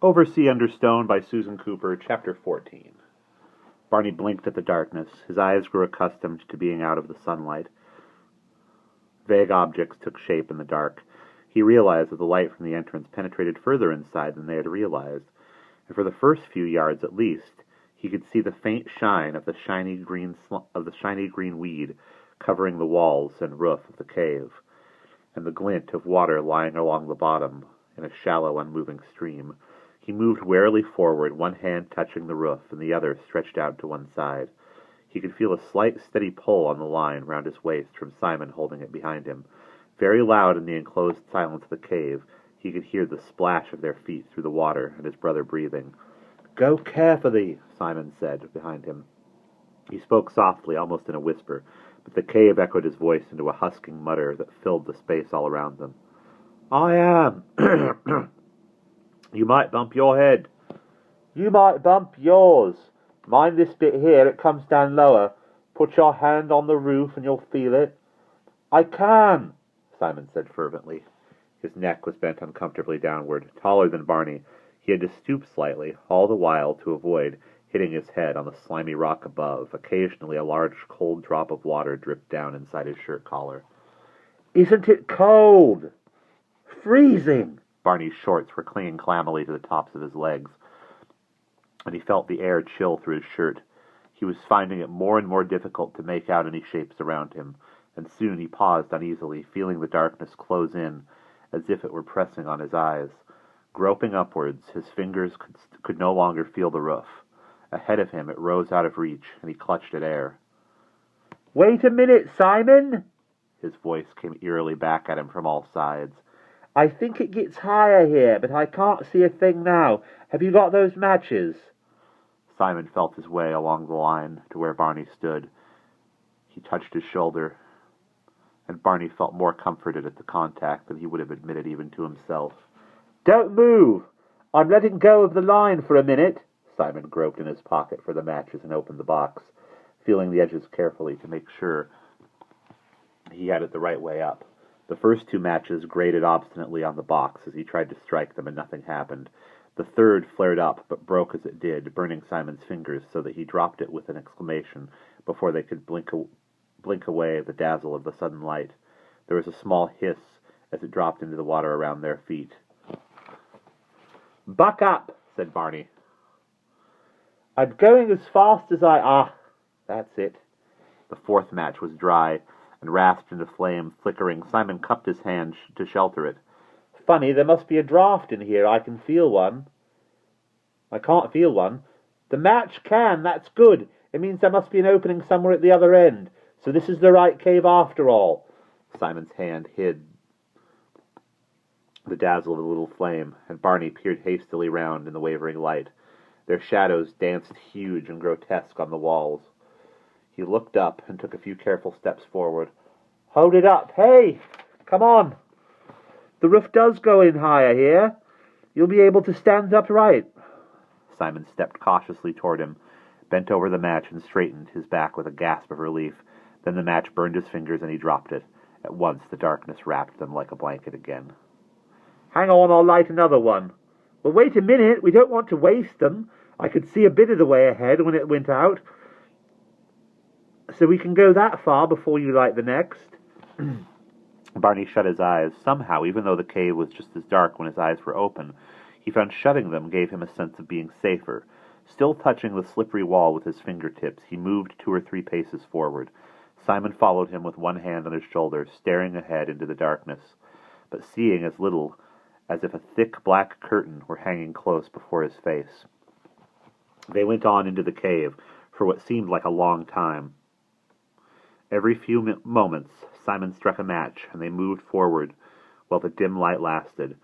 Oversea Under Stone by Susan Cooper, Chapter 14. Barney blinked at the darkness. His eyes grew accustomed to being out of the sunlight. Vague objects took shape in the dark. He realized that the light from the entrance penetrated further inside than they had realized, and for the first few yards at least, he could see the faint shine of the shiny green weed covering the walls and roof of the cave, and the glint of water lying along the bottom in a shallow, unmoving stream. He moved warily forward, one hand touching the roof and the other stretched out to one side. He could feel a slight, steady pull on the line round his waist from Simon holding it behind him. Very loud in the enclosed silence of the cave, he could hear the splash of their feet through the water and his brother breathing. "Go carefully," Simon said behind him. He spoke softly, almost in a whisper, but the cave echoed his voice into a husking mutter that filled the space all around them. "I am." "You might bump your head." "You might bump yours. Mind this bit here, it comes down lower. Put your hand on the roof and you'll feel it." "I can," Simon said fervently. His neck was bent uncomfortably downward. Taller than Barney, he had to stoop slightly, all the while to avoid hitting his head on the slimy rock above. Occasionally a large cold drop of water dripped down inside his shirt collar. "Isn't it cold? Freezing!" Barney's shorts were clinging clammily to the tops of his legs, and he felt the air chill through his shirt. He was finding it more and more difficult to make out any shapes around him, and soon he paused uneasily, feeling the darkness close in as if it were pressing on his eyes. Groping upwards, his fingers could no longer feel the roof. Ahead of him it rose out of reach, and he clutched at air. "Wait a minute, Simon!" His voice came eerily back at him from all sides. "I think it gets higher here, but I can't see a thing now. Have you got those matches?" Simon felt his way along the line to where Barney stood. He touched his shoulder, and Barney felt more comforted at the contact than he would have admitted even to himself. "Don't move! I'm letting go of the line for a minute." Simon groped in his pocket for the matches and opened the box, feeling the edges carefully to make sure he had it the right way up. The first two matches grated obstinately on the box as he tried to strike them, and nothing happened. The third flared up, but broke as it did, burning Simon's fingers so that he dropped it with an exclamation before they could blink away the dazzle of the sudden light. There was a small hiss as it dropped into the water around their feet. "Buck up," said Barney. "I'm going as fast as that's it." The fourth match was dry and rasped into flame, flickering. Simon cupped his hand to shelter it. "Funny, there must be a draft in here. I can feel one." "I can't feel one." "The match can. That's good. It means there must be an opening somewhere at the other end. So this is the right cave after all." Simon's hand hid the dazzle of the little flame, and Barney peered hastily round in the wavering light. Their shadows danced huge and grotesque on the walls. He looked up and took a few careful steps forward. "Hold it up! Hey! Come on! The roof does go in higher here. You'll be able to stand upright." Simon stepped cautiously toward him, bent over the match and straightened his back with a gasp of relief. Then the match burned his fingers and he dropped it. At once the darkness wrapped them like a blanket again. "Hang on, I'll light another one." "Well, wait a minute. We don't want to waste them. I could see a bit of the way ahead when it went out. So we can go that far before you light the next." Barney shut his eyes. Somehow, even though the cave was just as dark when his eyes were open, he found shutting them gave him a sense of being safer. Still touching the slippery wall with his fingertips, he moved 2 or 3 paces forward. Simon followed him with one hand on his shoulder, staring ahead into the darkness, but seeing as little as if a thick black curtain were hanging close before his face. They went on into the cave for what seemed like a long time. Every few moments, Simon struck a match, and they moved forward while the dim light lasted,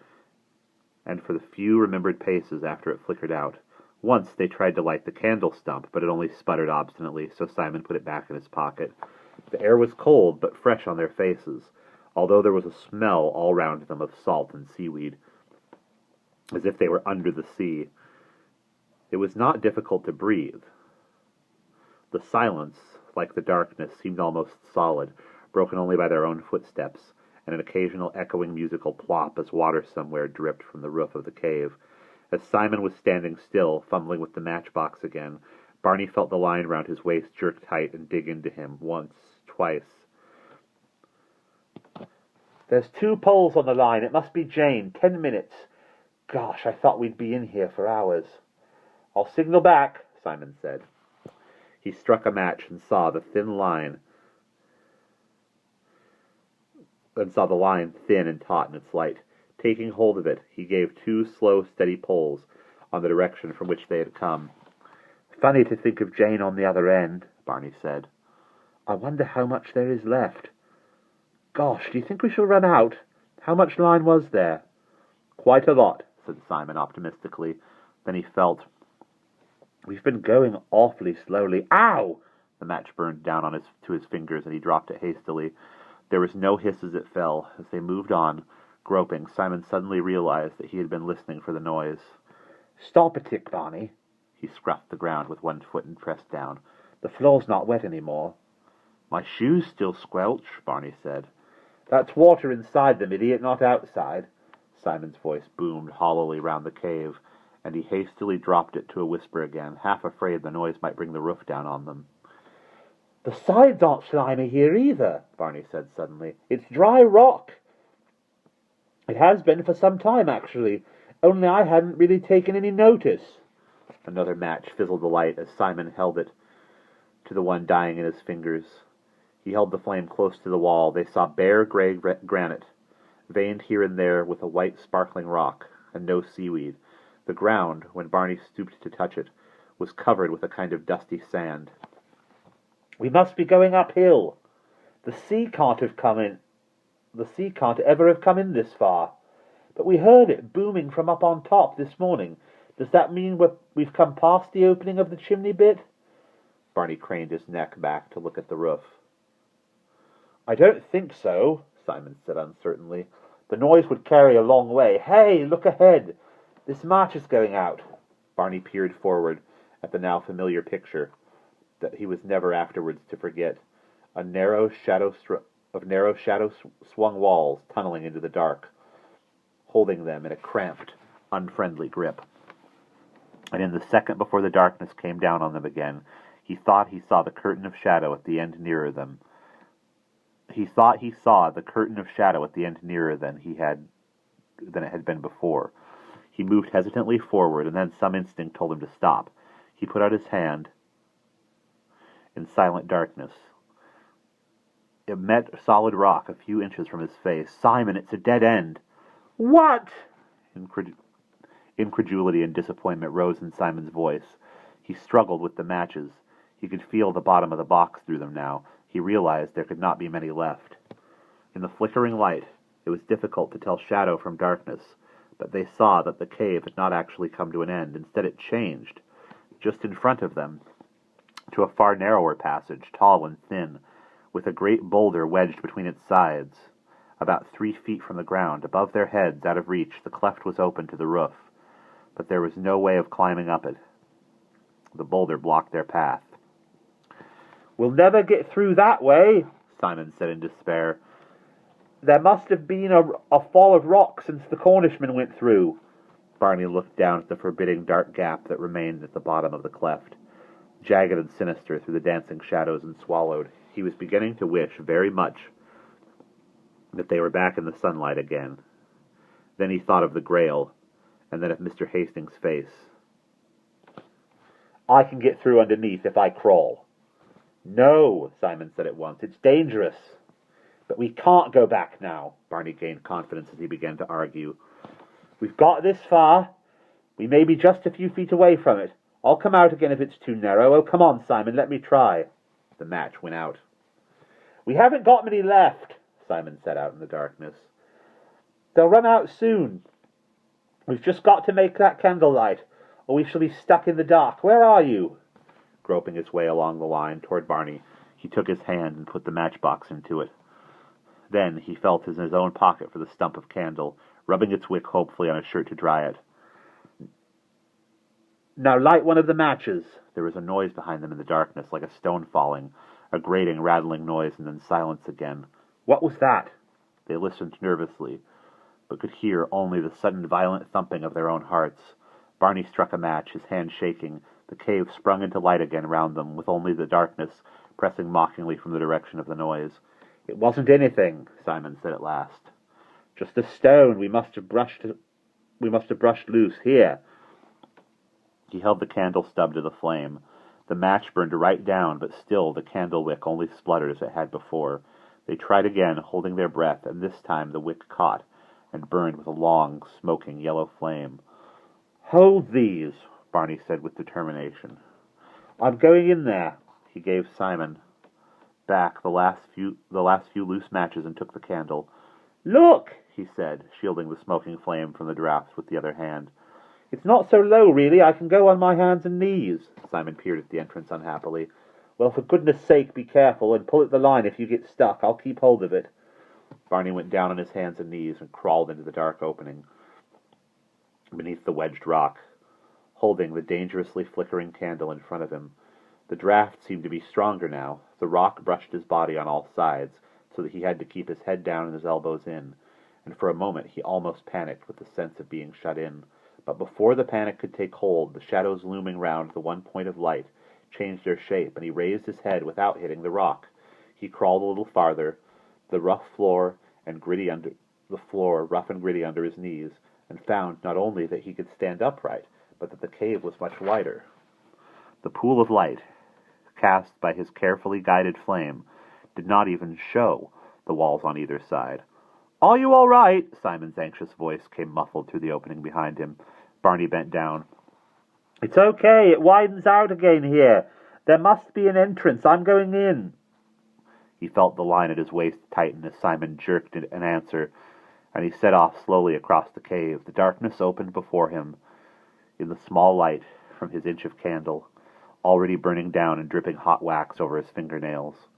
and for the few remembered paces after it flickered out. Once they tried to light the candle stump, but it only sputtered obstinately, so Simon put it back in his pocket. The air was cold, but fresh on their faces, although there was a smell all round them of salt and seaweed, as if they were under the sea. It was not difficult to breathe. The silence, like the darkness, seemed almost solid, broken only by their own footsteps, and an occasional echoing musical plop as water somewhere dripped from the roof of the cave. As Simon was standing still, fumbling with the matchbox again, Barney felt the line round his waist jerk tight and dig into him, once, twice. "There's 2 poles on the line. It must be Jane. 10 minutes. Gosh, I thought we'd be in here for hours." "I'll signal back," Simon said. He struck a match and saw the line thin and taut in its light. Taking hold of it, he gave 2 slow, steady pulls on the direction from which they had come. "Funny to think of Jane on the other end," Barney said. "I wonder how much there is left. Gosh, do you think we shall run out? How much line was there?" "Quite a lot," said Simon optimistically. Then he felt, "We've been going awfully slowly." Ow! The match burned down to his fingers, and he dropped it hastily. There was no hiss as it fell. As they moved on, groping, Simon suddenly realized that he had been listening for the noise. "Stop a tick, Barney." He scruffed the ground with one foot and pressed down. "The floor's not wet anymore." "My shoes still squelch," Barney said. "That's water inside them, idiot, not outside." Simon's voice boomed hollowly round the cave, and he hastily dropped it to a whisper again, half afraid the noise might bring the roof down on them. "The sides aren't slimy here either," Barney said suddenly. "It's dry rock. It has been for some time, actually, only I hadn't really taken any notice." Another match fizzled the light as Simon held it to the one dying in his fingers. He held the flame close to the wall. They saw bare gray granite, veined here and there with a white sparkling rock, and no seaweed. The ground, when Barney stooped to touch it, was covered with a kind of dusty sand. "We must be going uphill. The sea can't ever have come in this far. But we heard it booming from up on top this morning. Does that mean we've come past the opening of the chimney bit?" Barney craned his neck back to look at the roof. "I don't think so," Simon said uncertainly. "The noise would carry a long way. Hey, look ahead! This match is going out." Barney peered forward at the now familiar picture that he was never afterwards to forget, a narrow shadow-swung walls tunneling into the dark, holding them in a cramped, unfriendly grip. And in the second before the darkness came down on them again, he thought he saw the curtain of shadow at the end nearer them. He thought he saw the curtain of shadow at the end nearer than it had been before. He moved hesitantly forward, and then some instinct told him to stop. He put out his hand in silent darkness. It met solid rock a few inches from his face. "Simon, it's a dead end." "What?" Incredulity and disappointment rose in Simon's voice. He struggled with the matches. He could feel the bottom of the box through them now. He realized there could not be many left. In the flickering light, it was difficult to tell shadow from darkness, but they saw that the cave had not actually come to an end. Instead, it changed, just in front of them, to a far narrower passage, tall and thin, with a great boulder wedged between its sides. About 3 feet from the ground, above their heads, out of reach, the cleft was open to the roof, but there was no way of climbing up it. The boulder blocked their path. "We'll never get through that way," Simon said in despair. "There must have been a fall of rock since the Cornishman went through." Barney looked down at the forbidding dark gap that remained at the bottom of the cleft, jagged and sinister through the dancing shadows, and swallowed. He was beginning to wish very much that they were back in the sunlight again. Then he thought of the Grail, and then of Mr. Hastings' face. "I can get through underneath if I crawl." "No," Simon said at once. "It's dangerous." "But we can't go back now." Barney gained confidence as he began to argue. "We've got this far. We may be just a few feet away from it. I'll come out again if it's too narrow. Oh, come on, Simon, let me try." The match went out. "We haven't got many left," Simon said out in the darkness. "They'll run out soon. We've just got to make that candlelight, or we shall be stuck in the dark. Where are you?" Groping his way along the line toward Barney, he took his hand and put the matchbox into it. Then he felt in his own pocket for the stump of candle, rubbing its wick hopefully on his shirt to dry it. "Now light one of the matches." There was a noise behind them in the darkness, like a stone falling, a grating, rattling noise, and then silence again. What was that? They listened nervously, but could hear only the sudden violent thumping of their own hearts. Barney struck a match, his hand shaking. The cave sprung into light again round them, with only the darkness pressing mockingly from the direction of the noise. "It wasn't anything," Simon said at last. "Just a stone we must have brushed loose. Here." He held the candle stub to the flame. The match burned right down, but still the candle wick only spluttered as it had before. They tried again, holding their breath, and this time the wick caught and burned with a long, smoking yellow flame. "Hold these," Barney said with determination. "I'm going in there." He gave Simon back the last few loose matches and took the candle. "Look," he said, shielding the smoking flame from the drafts with the other hand. "It's not so low, really. I can go on my hands and knees." Simon peered at the entrance unhappily. "Well, for goodness sake, be careful, and pull at the line if you get stuck. I'll keep hold of it." Barney went down on his hands and knees and crawled into the dark opening beneath the wedged rock, holding the dangerously flickering candle in front of him. The draft seemed to be stronger now. The rock brushed his body on all sides, so that he had to keep his head down and his elbows in, and for a moment he almost panicked with the sense of being shut in. But before the panic could take hold, the shadows looming round the one point of light changed their shape, and he raised his head without hitting the rock. He crawled a little farther, the rough and rough and gritty under his knees, and found not only that he could stand upright, but that the cave was much wider. The pool of light, cast by his carefully guided flame, did not even show the walls on either side. "Are you all right?" Simon's anxious voice came muffled through the opening behind him. Barney bent down. "It's okay. It widens out again here. There must be an entrance. I'm going in." He felt the line at his waist tighten as Simon jerked an answer, and he set off slowly across the cave. The darkness opened before him in the small light from his inch of candle, already burning down and dripping hot wax over his fingernails.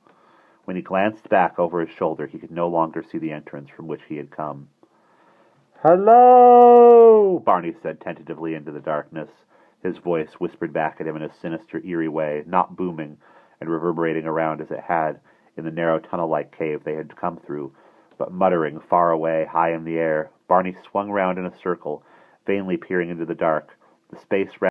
When he glanced back over his shoulder, he could no longer see the entrance from which he had come. "Hello!" Barney said tentatively into the darkness. His voice whispered back at him in a sinister, eerie way, not booming and reverberating around as it had in the narrow tunnel-like cave they had come through, but muttering far away, high in the air. Barney swung round in a circle, vainly peering into the dark. The space